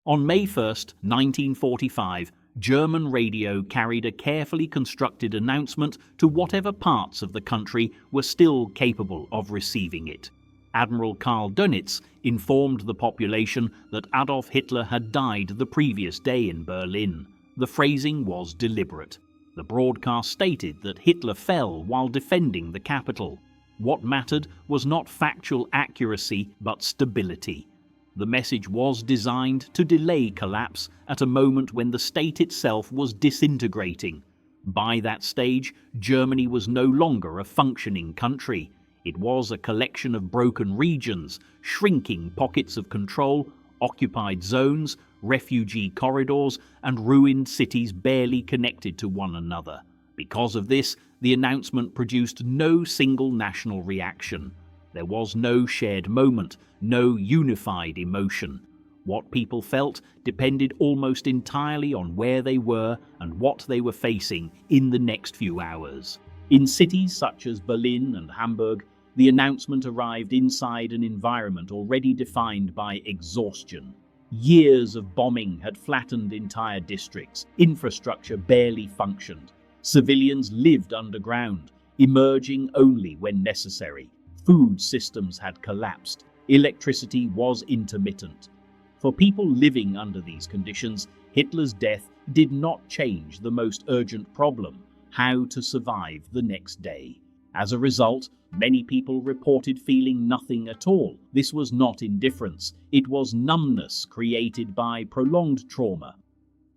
On May 1, 1945, German radio carried a carefully constructed announcement to whatever parts of the country were still capable of receiving it. Admiral Karl Dönitz informed the population that Adolf Hitler had died the previous day in Berlin. The phrasing was deliberate. The broadcast stated that Hitler fell while defending the capital. What mattered was not factual accuracy, but stability. The message was designed to delay collapse at a moment when the state itself was disintegrating. By that stage, Germany was no longer a functioning country. It was a collection of broken regions, shrinking pockets of control, occupied zones, refugee corridors, and ruined cities barely connected to one another. Because of this, the announcement produced no single national reaction. There was no shared moment, no unified emotion. What people felt depended almost entirely on where they were and what they were facing in the next few hours. In cities such as Berlin and Hamburg, the announcement arrived inside an environment already defined by exhaustion. Years of bombing had flattened entire districts. Infrastructure barely functioned. Civilians lived underground, emerging only when necessary. Food systems had collapsed. Electricity was intermittent. For people living under these conditions, Hitler's death did not change the most urgent problem: how to survive the next day. As a result, many people reported feeling nothing at all. This was not indifference. It was numbness created by prolonged trauma.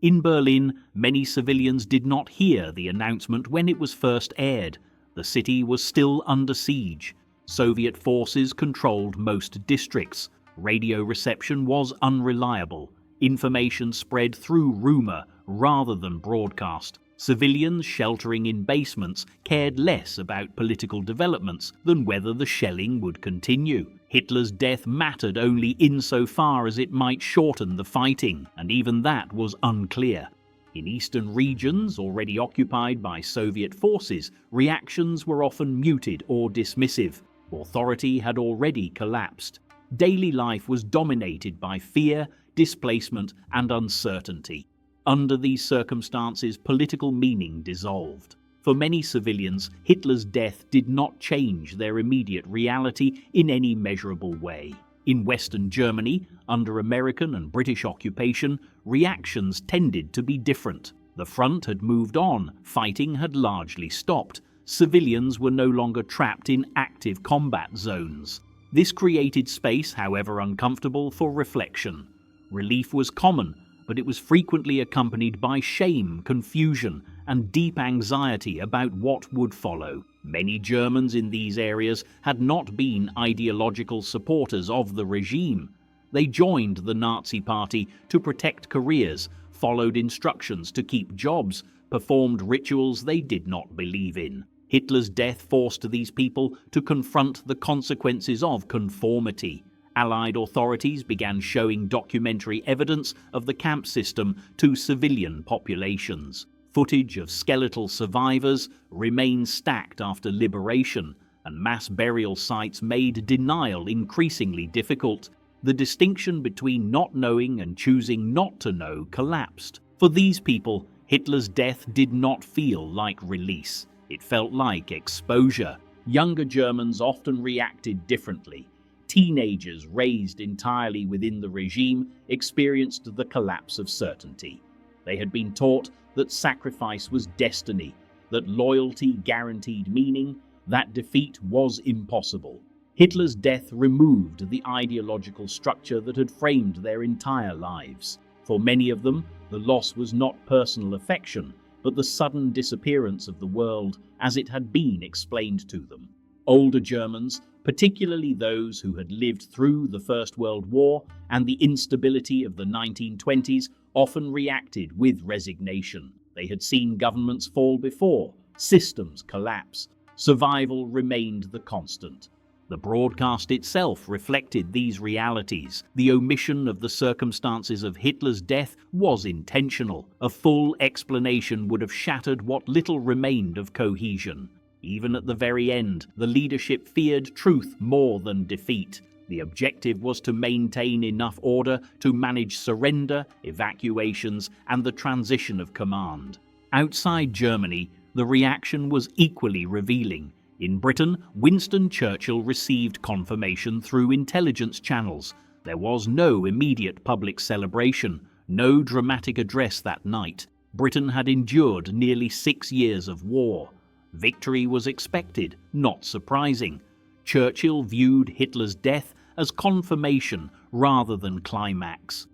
In Berlin, many civilians did not hear the announcement when it was first aired. The city was still under siege. Soviet forces controlled most districts. Radio reception was unreliable. Information spread through rumor rather than broadcast. Civilians sheltering in basements cared less about political developments than whether the shelling would continue. Hitler's death mattered only insofar as it might shorten the fighting, and even that was unclear. In eastern regions already occupied by Soviet forces, reactions were often muted or dismissive. Authority had already collapsed. Daily life was dominated by fear, displacement, and uncertainty. Under these circumstances, political meaning dissolved. For many civilians, Hitler's death did not change their immediate reality in any measurable way. In Western Germany, under American and British occupation, reactions tended to be different. The front had moved on, fighting had largely stopped. Civilians were no longer trapped in active combat zones. This created space, however uncomfortable, for reflection. Relief was common, but it was frequently accompanied by shame, confusion, and deep anxiety about what would follow. Many Germans in these areas had not been ideological supporters of the regime. They joined the Nazi Party to protect careers, followed instructions to keep jobs, performed rituals they did not believe in. Hitler's death forced these people to confront the consequences of conformity. Allied authorities began showing documentary evidence of the camp system to civilian populations. Footage of skeletal survivors remained stacked after liberation, and mass burial sites made denial increasingly difficult. The distinction between not knowing and choosing not to know collapsed. For these people, Hitler's death did not feel like release. It felt like exposure. Younger Germans often reacted differently. Teenagers raised entirely within the regime experienced the collapse of certainty. They had been taught that sacrifice was destiny, that loyalty guaranteed meaning, that defeat was impossible. Hitler's death removed the ideological structure that had framed their entire lives. For many of them, the loss was not personal affection, but the sudden disappearance of the world as it had been explained to them. Older Germans, particularly those who had lived through the First World War and the instability of the 1920s, often reacted with resignation. They had seen governments fall before, systems collapse. Survival remained the constant. The broadcast itself reflected these realities. The omission of the circumstances of Hitler's death was intentional. A full explanation would have shattered what little remained of cohesion. Even at the very end, the leadership feared truth more than defeat. The objective was to maintain enough order to manage surrender, evacuations, and the transition of command. Outside Germany, the reaction was equally revealing. In Britain, Winston Churchill received confirmation through intelligence channels. There was no immediate public celebration, no dramatic address that night. Britain had endured nearly 6 years of war. Victory was expected, not surprising. Churchill viewed Hitler's death as confirmation rather than climax.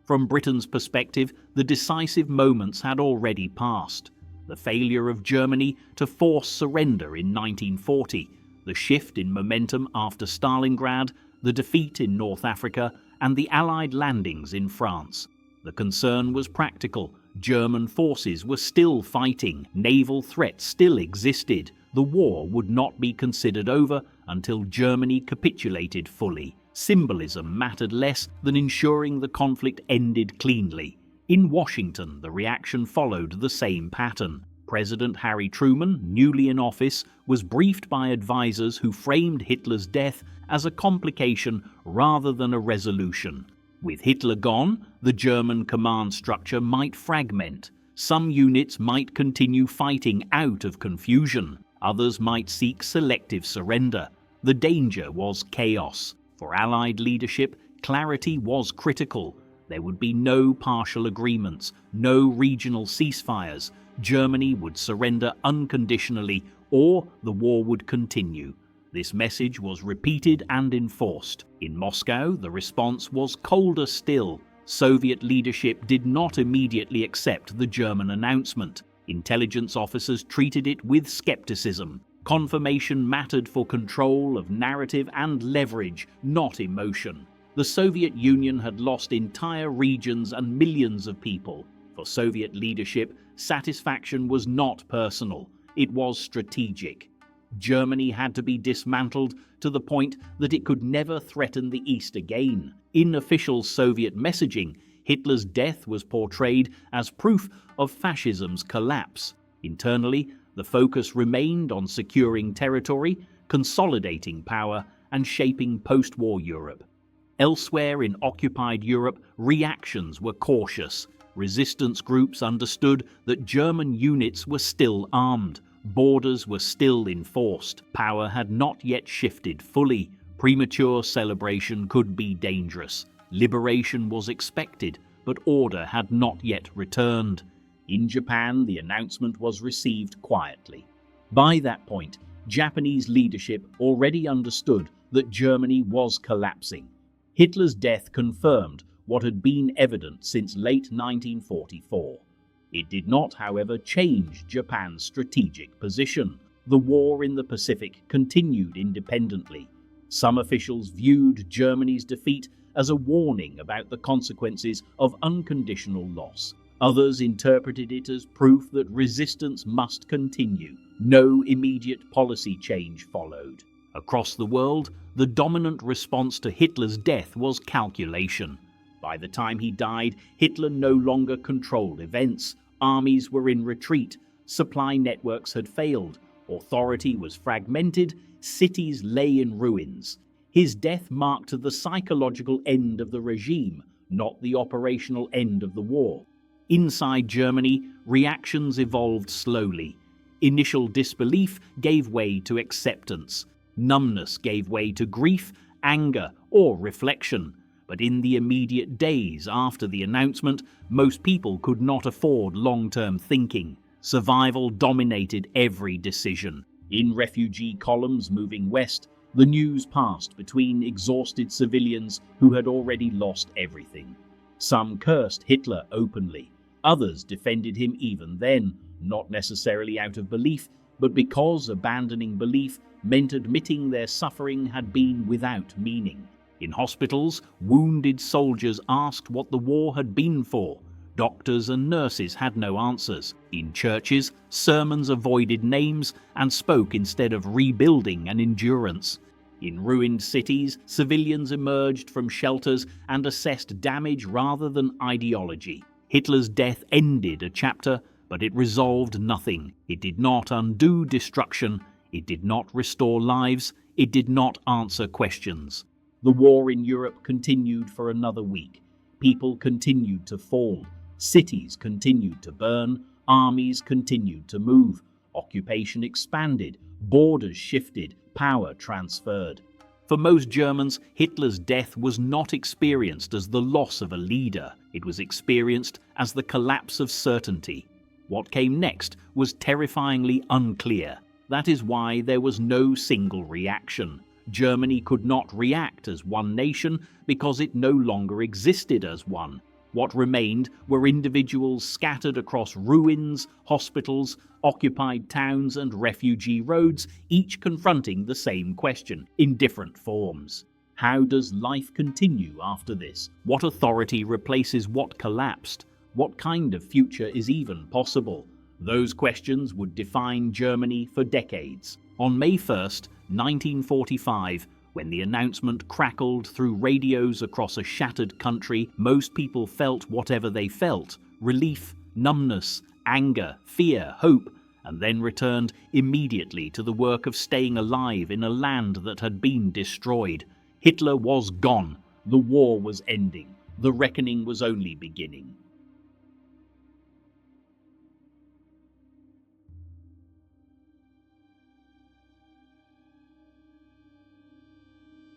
From Britain's perspective, the decisive moments had already passed. The failure of Germany to force surrender in 1940, the shift in momentum after Stalingrad, the defeat in North Africa, and the Allied landings in France. The concern was practical. German forces were still fighting, naval threats still existed. The war would not be considered over until Germany capitulated fully. Symbolism mattered less than ensuring the conflict ended cleanly. In Washington, the reaction followed the same pattern. President Harry Truman, newly in office, was briefed by advisors who framed Hitler's death as a complication rather than a resolution. With Hitler gone, the German command structure might fragment. Some units might continue fighting out of confusion. Others might seek selective surrender. The danger was chaos. For Allied leadership, clarity was critical. There would be no partial agreements, no regional ceasefires. Germany would surrender unconditionally, or the war would continue. This message was repeated and enforced. In Moscow, the response was colder still. Soviet leadership did not immediately accept the German announcement. Intelligence officers treated it with skepticism. Confirmation mattered for control of narrative and leverage, not emotion. The Soviet Union had lost entire regions and millions of people. For Soviet leadership, satisfaction was not personal, it was strategic. Germany had to be dismantled to the point that it could never threaten the East again. In official Soviet messaging, Hitler's death was portrayed as proof of fascism's collapse. Internally, the focus remained on securing territory, consolidating power, and shaping post-war Europe. Elsewhere in occupied Europe, reactions were cautious. Resistance groups understood that German units were still armed. Borders were still enforced. Power had not yet shifted fully. Premature celebration could be dangerous. Liberation was expected, but order had not yet returned. In Japan, the announcement was received quietly. By that point, Japanese leadership already understood that Germany was collapsing. Hitler's death confirmed what had been evident since late 1944. It did not, however, change Japan's strategic position. The war in the Pacific continued independently. Some officials viewed Germany's defeat as a warning about the consequences of unconditional loss. Others interpreted it as proof that resistance must continue. No immediate policy change followed. Across the world, the dominant response to Hitler's death was calculation. By the time he died, Hitler no longer controlled events. Armies were in retreat, supply networks had failed, authority was fragmented, cities lay in ruins. His death marked the psychological end of the regime, not the operational end of the war. Inside Germany, reactions evolved slowly. Initial disbelief gave way to acceptance. Numbness gave way to grief, anger, or reflection. But in the immediate days after the announcement, most people could not afford long-term thinking. Survival dominated every decision. In refugee columns moving west, the news passed between exhausted civilians who had already lost everything. Some cursed Hitler openly. Others defended him even then, not necessarily out of belief, but because abandoning belief meant admitting their suffering had been without meaning. In hospitals, wounded soldiers asked what the war had been for. Doctors and nurses had no answers. In churches, sermons avoided names and spoke instead of rebuilding and endurance. In ruined cities, civilians emerged from shelters and assessed damage rather than ideology. Hitler's death ended a chapter, but it resolved nothing. It did not undo destruction. It did not restore lives. It did not answer questions. The war in Europe continued for another week. People continued to fall. Cities continued to burn. Armies continued to move. Occupation expanded. Borders shifted. Power transferred. For most Germans, Hitler's death was not experienced as the loss of a leader. It was experienced as the collapse of certainty. What came next was terrifyingly unclear. That is why there was no single reaction. Germany could not react as one nation because it no longer existed as one. What remained were individuals scattered across ruins, hospitals, occupied towns and refugee roads, each confronting the same question, in different forms. How does life continue after this? What authority replaces what collapsed? What kind of future is even possible? Those questions would define Germany for decades. On May 1st, 1945, when the announcement crackled through radios across a shattered country, most people felt whatever they felt: relief, numbness, anger, fear, hope, and then returned immediately to the work of staying alive in a land that had been destroyed. Hitler was gone. The war was ending. The reckoning was only beginning.